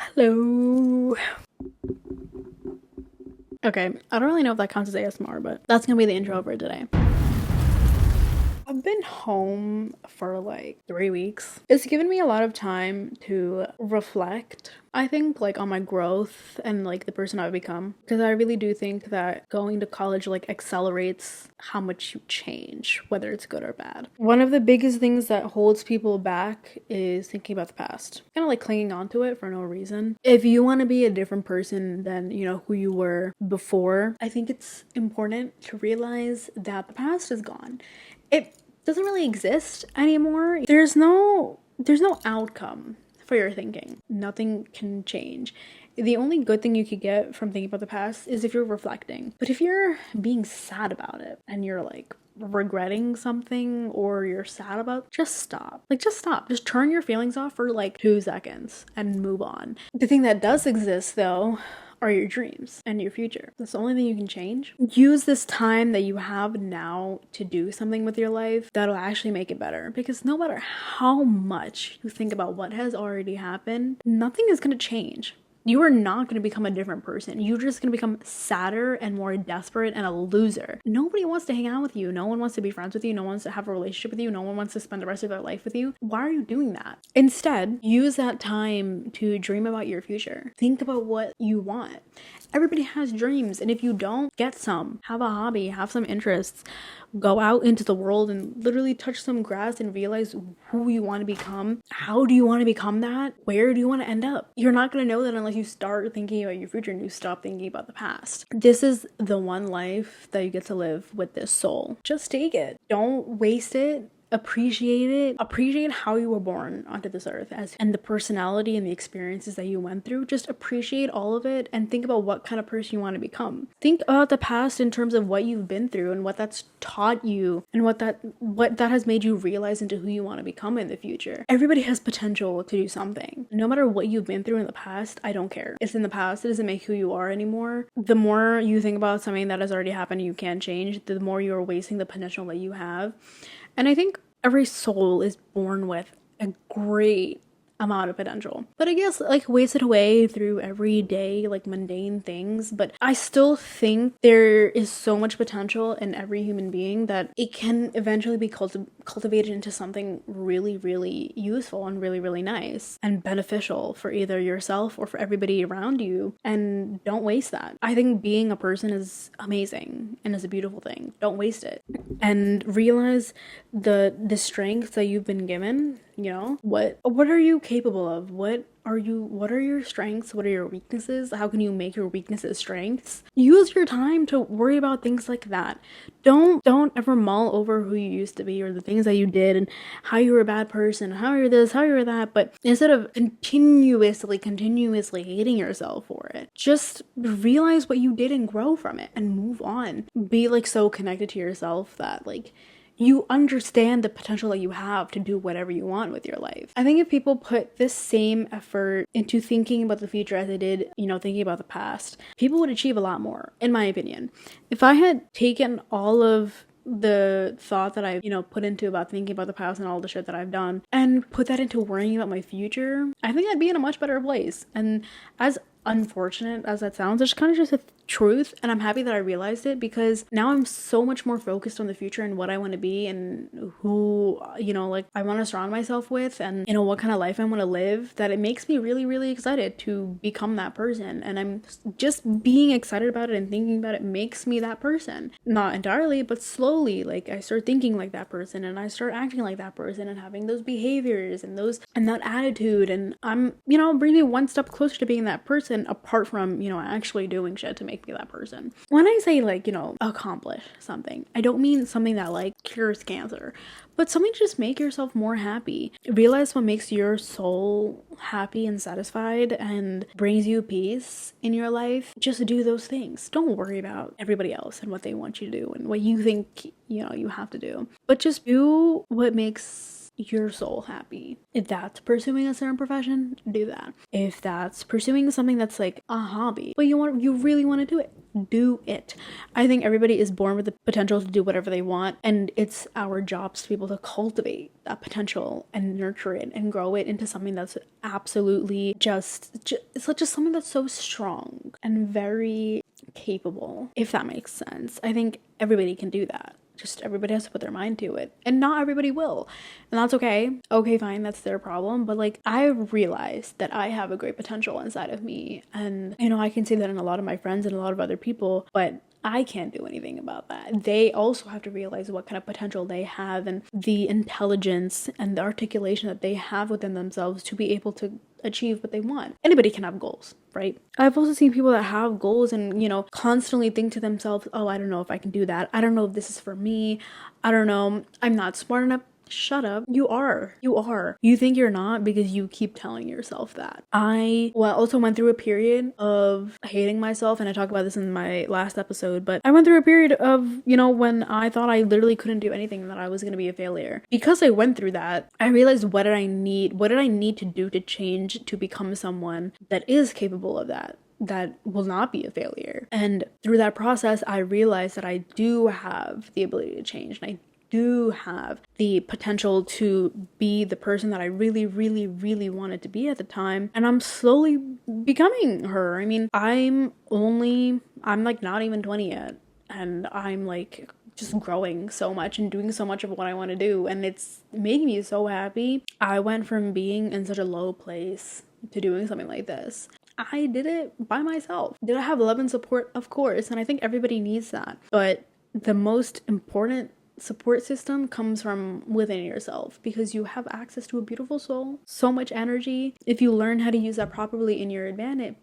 Hello. Okay, I don't really know if that counts as ASMR, but that's gonna be the intro for today. I've been home for like 3 weeks. It's given me a lot of time to reflect, I think, like on my growth and like the person I've become. Because I really do think that going to college like accelerates how much you change, whether it's good or bad. One of the biggest things that holds people back is thinking about the past, kind of like clinging onto it for no reason. If you want to be a different person than, who you were before, I think it's important to realize that the past is gone. It doesn't really exist anymore. There's no outcome for your thinking. Nothing can change. The only good thing you could get from thinking about the past is if you're reflecting. But if you're being sad about it and you're like regretting something or you're sad about, just stop. Just stop. Just turn your feelings off for like 2 seconds and move on. The thing that does exist though are your dreams and your future. That's the only thing you can change. Use this time that you have now to do something with your life that'll actually make it better. Because no matter how much you think about what has already happened, nothing is going to change. You are not going to become a different person. You're just going to become sadder and more desperate and a loser. Nobody wants to hang out with you. No one wants to be friends with you. No one wants to have a relationship with you. No one wants to spend the rest of their life with you. Why are you doing that? Instead, use that time to dream about your future. Think about what you want. Everybody has dreams, and if you don't, get some. Have a hobby, have some interests. Go out into the world and literally touch some grass and realize who you want to become. How do you want to become that? Where do you want to end up? You're not going to know that unless you start thinking about your future and you stop thinking about the past. This is the one life that you get to live with this soul. Just take it. Don't waste it. Appreciate how you were born onto this earth and the personality and the experiences that you went through. Just appreciate all of it and think about what kind of person you want to become. Think about the past in terms of what you've been through and what that's taught you and what that has made you realize into who you want to become in the future. Everybody has potential to do something. No matter what you've been through in the past, I don't care. It's in the past. It doesn't make who you are anymore. The more you think about something that has already happened and you can't change, the more you're wasting the potential that you have. And I think every soul is born with a great amount of potential, but I guess wasted away through everyday mundane things. But I still think there is so much potential in every human being that it can eventually be cultivated into something really, really useful and really, really nice and beneficial for either yourself or for everybody around you. And don't waste that. I think being a person is amazing and is a beautiful thing. Don't waste it, and realize the strength that you've been given. What are you capable of? What are your strengths? What are your weaknesses? How can you make your weaknesses strengths? Use your time to worry about things like that. Don't ever mull over who you used to be or the things that you did and how you were a bad person, how you're this, how you're that. But instead of continuously hating yourself for it, just realize what you did and grow from it and move on. Be so connected to yourself that you understand the potential that you have to do whatever you want with your life. I think if people put this same effort into thinking about the future as they did, thinking about the past, people would achieve a lot more, in my opinion. If I had taken all of the thought that I've, put into about thinking about the past and all the shit that I've done and put that into worrying about my future, I think I'd be in a much better place. And as unfortunate as that sounds, it's kind of just a truth, and I'm happy that I realized it, because now I'm so much more focused on the future and what I want to be and who I want to surround myself with, and what kind of life I want to live, that it makes me really, really excited to become that person. And I'm just being excited about it and thinking about it makes me that person. Not entirely, but slowly, I start thinking like that person and I start acting like that person and having those behaviors and that attitude, and I'm bringing me one step closer to being that person, apart from actually doing shit to make me that person. When I say accomplish something, I don't mean something that cures cancer, but something to just make yourself more happy. Realize what makes your soul happy and satisfied and brings you peace in your life. Just do those things. Don't worry about everybody else and what they want you to do and what you think you have to do, but just do what makes your soul happy. If that's pursuing a certain profession, do that. If that's pursuing something that's a hobby, but you really want to do it, do it. I think everybody is born with the potential to do whatever they want, and it's our jobs to be able to cultivate that potential and nurture it and grow it into something that's absolutely it's just something that's so strong and very capable, if that makes sense. I think everybody can do that. Just everybody has to put their mind to it, and not everybody will, and that's okay. Okay, fine, that's their problem. But like, I realized that I have a great potential inside of me, and I can see that in a lot of my friends and a lot of other people, but I can't do anything about that. They also have to realize what kind of potential they have and the intelligence and the articulation that they have within themselves to be able to achieve what they want. Anybody can have goals, right? I've also seen people that have goals and, constantly think to themselves, oh, I don't know if I can do that. I don't know if this is for me. I don't know. I'm not smart enough. Shut up. You are. You think you're not because you keep telling yourself that. I also went through a period of hating myself, and I talked about this in my last episode, but I went through a period of, when I thought I literally couldn't do anything, that I was going to be a failure. Because I went through that, I realized what did I need to do to change to become someone that is capable of that will not be a failure. And through that process, I realized that I do have the ability to change, and I do have the potential to be the person that I really, really, really wanted to be at the time. And I'm slowly becoming her. I mean, I'm like not even 20 yet. And I'm like just growing so much and doing so much of what I want to do. And it's making me so happy. I went from being in such a low place to doing something like this. I did it by myself. Did I have love and support? Of course. And I think everybody needs that. But the most important support system comes from within yourself, because you have access to a beautiful soul, so much energy. If you learn how to use that properly in your advantage,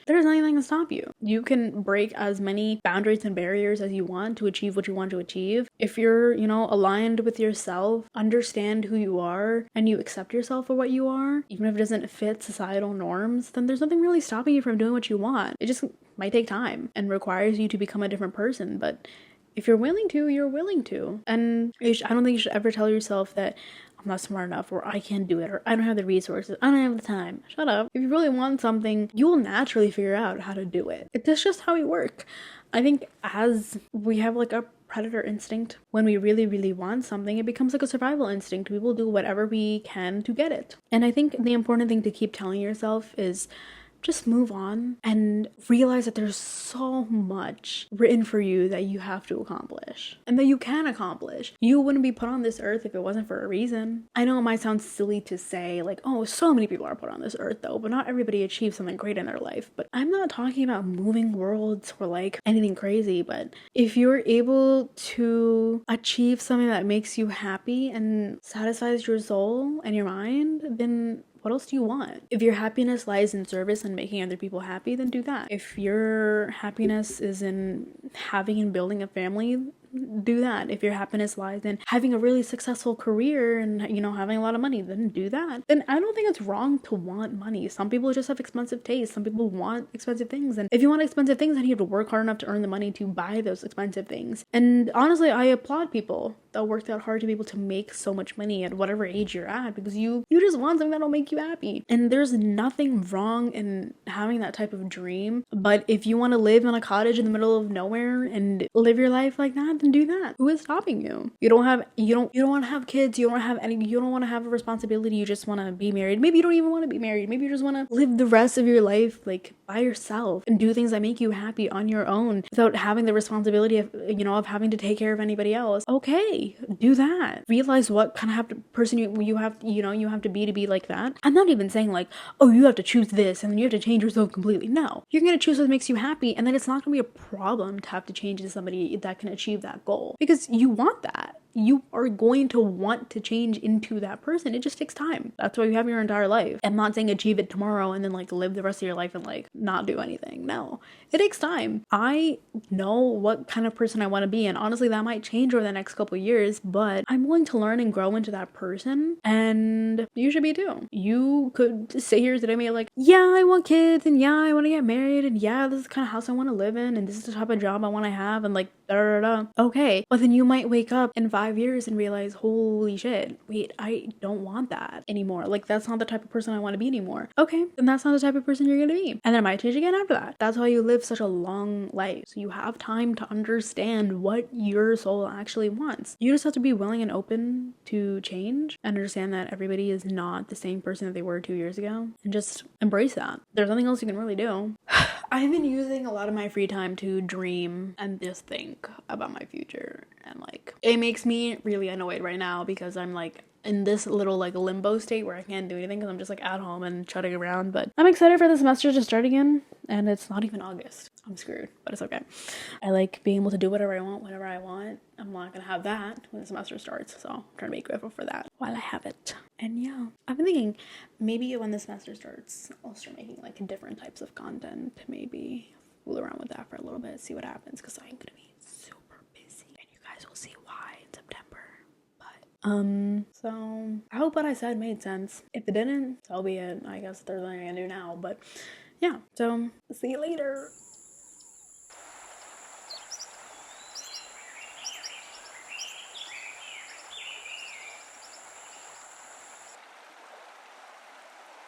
there's nothing that can stop you. You can break as many boundaries and barriers as you want to achieve what you want to achieve. If you're, aligned with yourself, understand who you are, and you accept yourself for what you are, even if it doesn't fit societal norms, then there's nothing really stopping you from doing what you want. It just might take time and requires you to become a different person, but if you're willing to, you're willing to. And I don't think you should ever tell yourself that I'm not smart enough, or I can't do it, or I don't have the resources, I don't have the time. Shut up. If you really want something, you will naturally figure out how to do it. It's just how we work. I think as we have like a predator instinct, when we really, really want something, it becomes like a survival instinct. We will do whatever we can to get it. And I think the important thing to keep telling yourself is just move on and realize that there's so much written for you that you have to accomplish and that you can accomplish. You wouldn't be put on this earth if it wasn't for a reason. I know it might sound silly to say like, oh, so many people are put on this earth though, but not everybody achieves something great in their life. But I'm not talking about moving worlds or like anything crazy, but if you're able to achieve something that makes you happy and satisfies your soul and your mind, then what else do you want? If your happiness lies in service and making other people happy, then do that. If your happiness is in having and building a family, do that. If your happiness lies in having a really successful career and having a lot of money, then do that. Then I don't think it's wrong to want money. Some people just have expensive tastes. Some people want expensive things, and if you want expensive things, then you have to work hard enough to earn the money to buy those expensive things. And honestly, I applaud people that work that hard to be able to make so much money at whatever age you're at, because you just want something that'll make you happy. And there's nothing wrong in having that type of dream. But if you want to live in a cottage in the middle of nowhere and live your life like that, then do that. Who is stopping you? You don't want to have kids, you don't want to have a responsibility, you just want to be married. Maybe you don't even want to be married. Maybe you just want to live the rest of your life like by yourself and do things that make you happy on your own without having the responsibility of having to take care of anybody else. Okay, do that. Realize what kind of person you have to be like that. I'm not even saying like, oh, you have to choose this and then you have to change yourself completely. No, you're gonna choose what makes you happy, and then it's not gonna be a problem to have to change to somebody that can achieve that goal, because you want that. You are going to want to change into that person. It just takes time. That's why you have your entire life. I'm not saying achieve it tomorrow and then like live the rest of your life and like not do anything. No, it takes time. I know what kind of person I want to be, and honestly that might change over the next couple of years, but I'm willing to learn and grow into that person, and you should be too. You could sit here today and be like, yeah, I want kids, and yeah, I want to get married, and yeah, this is the kind of house I want to live in, and this is the type of job I want to have, and like Da, da, da, da. Okay, but then you might wake up in 5 years and realize, holy shit, wait, I don't want that anymore. Like, that's not the type of person I want to be anymore. Okay, then that's not the type of person you're gonna be. And then it might change again after that. That's why you live such a long life. So you have time to understand what your soul actually wants. You just have to be willing and open to change and understand that everybody is not the same person that they were 2 years ago, and just embrace that. There's nothing else you can really do. I've been using a lot of my free time to dream and just think about my future, and like it makes me really annoyed right now because I'm like in this little like limbo state where I can't do anything because I'm just like at home and chatting around. But I'm excited for the semester to start again, and it's not even August. I'm screwed, but it's okay. I like being able to do whatever I want whenever I want. I'm not gonna have that when the semester starts, so I'm trying to be grateful for that while I have it. And yeah, I've been thinking maybe when the semester starts, I'll start making like different types of content. Maybe fool around with that for a little bit, see what happens, because I'm gonna be super busy, and you guys will see why in September. But so I hope what I said made sense. If it didn't, so be it. I guess there's nothing I can do now. But yeah, so see you later.